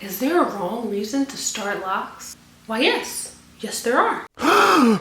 Is there a wrong reason to start locks? Why, yes. Yes, there are.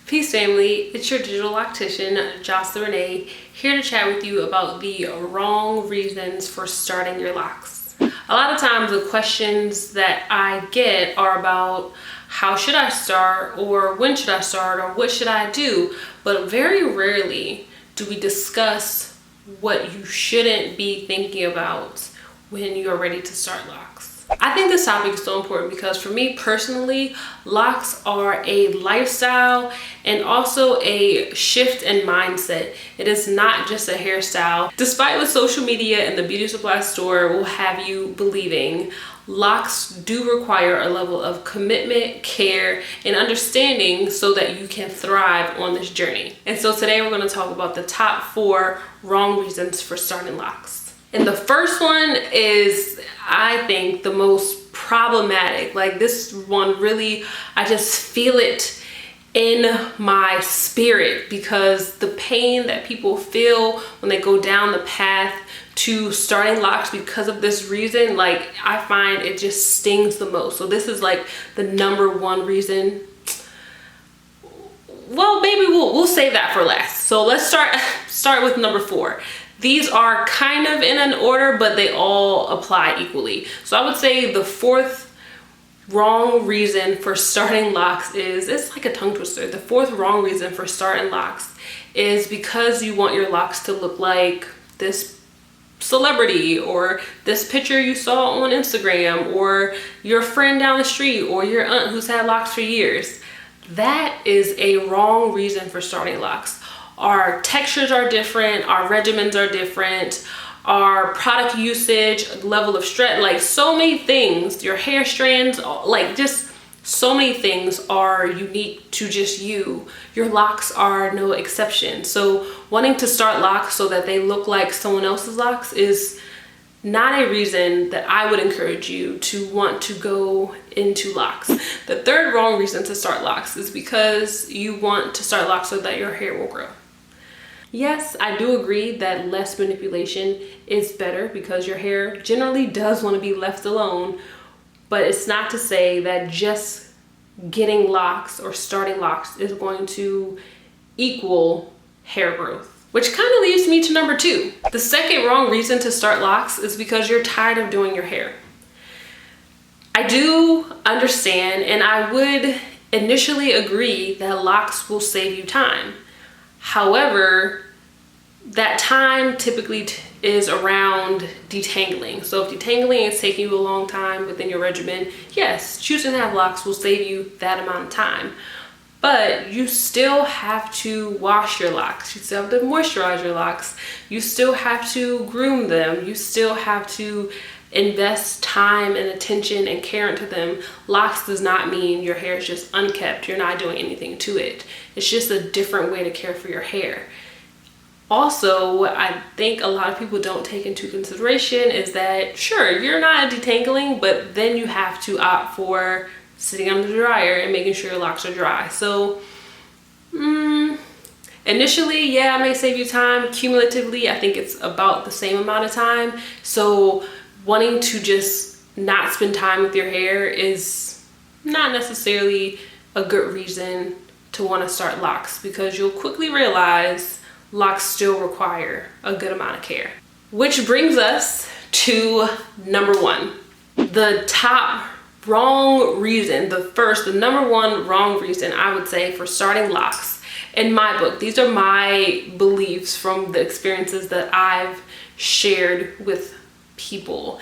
Peace, family. It's your digital loctician, Jocelyn Renee, here to chat with you about the wrong reasons for starting your locks. A lot of times the questions that I get are about how should I start, or when should I start, or what should I do? But very rarely do we discuss what you shouldn't be thinking about when you're ready to start locks. I think this topic is so important because for me personally, locks are a lifestyle and also a shift in mindset. It is not just a hairstyle. Despite what social media and the beauty supply store will have you believing, locks do require a level of commitment, care, and understanding so that you can thrive on this journey. And so today we're going to talk about the top 4 wrong reasons for starting locks. And the first one is, I think, the most problematic. Like, this one really, I just feel it in my spirit because the pain that people feel when they go down the path to starting locks because of this reason, like, I find it just stings the most. So this is like the number 1 reason. Well, maybe we'll save that for last. So let's start with number 4. These are kind of in an order, but they all apply equally. So I would say the 4th wrong reason for starting locks is, it's like a tongue twister. The 4th wrong reason for starting locks is because you want your locks to look like this celebrity, or this picture you saw on Instagram, or your friend down the street, or your aunt who's had locks for years. That is a wrong reason for starting locks. Our textures are different, our regimens are different, our product usage, level of stress, like so many things, your hair strands, like just so many things are unique to just you. Your locks are no exception. So wanting to start locks so that they look like someone else's locks is not a reason that I would encourage you to want to go into locks. The 3rd wrong reason to start locks is because you want to start locks so that your hair will grow. Yes, I do agree that less manipulation is better because your hair generally does want to be left alone, but it's not to say that just getting locks or starting locks is going to equal hair growth. Which kind of leads me to number 2. The 2nd wrong reason to start locks is because you're tired of doing your hair. I do understand, and I would initially agree that locks will save you time. However, that time typically is around detangling. So if detangling is taking you a long time within your regimen, yes, choosing to have locks will save you that amount of time. But you still have to wash your locks. You still have to moisturize your locks. You still have to groom them. You still have to invest time and attention and care into them. Locks does not mean your hair is just unkept. You're not doing anything to it. It's just a different way to care for your hair. Also, what I think a lot of people don't take into consideration is that, sure, you're not detangling, but then you have to opt for sitting under the dryer and making sure your locks are dry. So initially, yeah, it may save you time. Cumulatively, I think it's about the same amount of time. So wanting to just not spend time with your hair is not necessarily a good reason to want to start locks, because you'll quickly realize locks still require a good amount of care. Which brings us to number 1. The top wrong reason, the number 1 wrong reason I would say for starting locks. In my book, these are my beliefs from the experiences that I've shared with people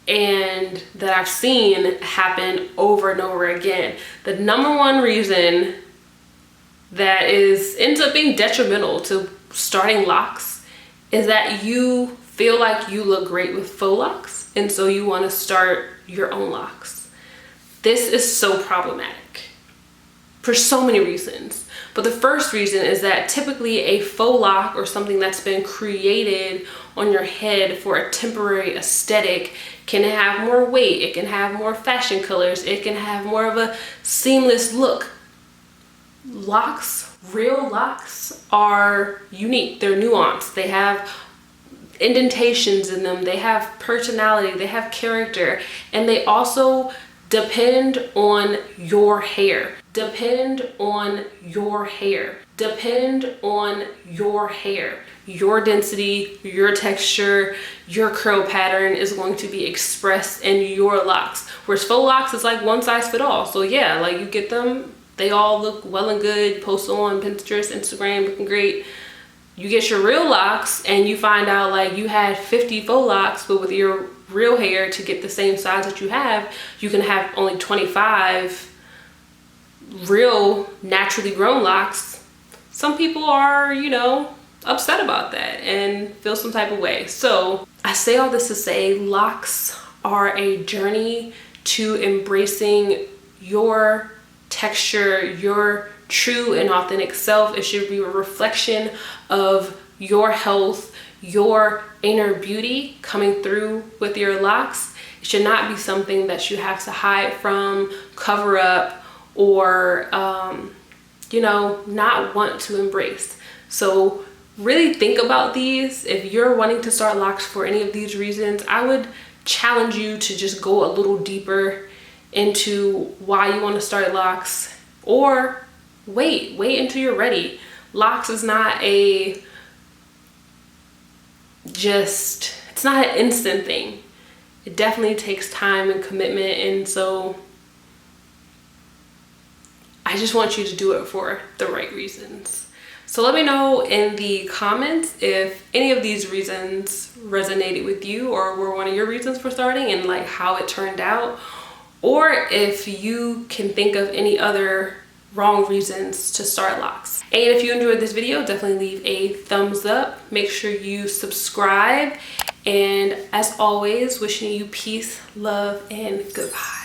and that I've seen happen over and over again. The number 1 reason that ends up being detrimental to starting locks is that you feel like you look great with faux locks, and so you want to start your own locks. This is so problematic for so many reasons. But the first reason is that typically a faux lock, or something that's been created on your head for a temporary aesthetic, can have more weight, it can have more fashion colors, it can have more of a seamless look. Locks, real locks, are unique, they're nuanced, they have indentations in them, they have personality, they have character, and they also depend on your hair. Depend on your hair. Depend on your hair. Your density, your texture, your curl pattern is going to be expressed in your locks. Whereas faux locks is like one size fit all. So yeah, like you get them, they all look well and good, post on Pinterest, Instagram, looking great. You get your real locks and you find out like you had 50 faux locks, but with your real hair to get the same size that you have, you can have only 25 real naturally grown locks. Some people are, you know, upset about that and feel some type of way. So I say all this to say locks are a journey to embracing your texture, your true and authentic self. It should be a reflection of your health, your inner beauty coming through with your locks. It should not be something that you have to hide from, cover up, or you know, not want to embrace. So really think about these. If you're wanting to start locks for any of these reasons, I would challenge you to just go a little deeper into why you want to start locks, or wait until you're ready. Locks is not it's not an instant thing. It definitely takes time and commitment, and so I just want you to do it for the right reasons. So let me know in the comments if any of these reasons resonated with you or were one of your reasons for starting, and like how it turned out, or if you can think of any other wrong reasons to start locks. And if you enjoyed this video, definitely leave a thumbs up. Make sure you subscribe. And as always, wishing you peace, love, and goodbye.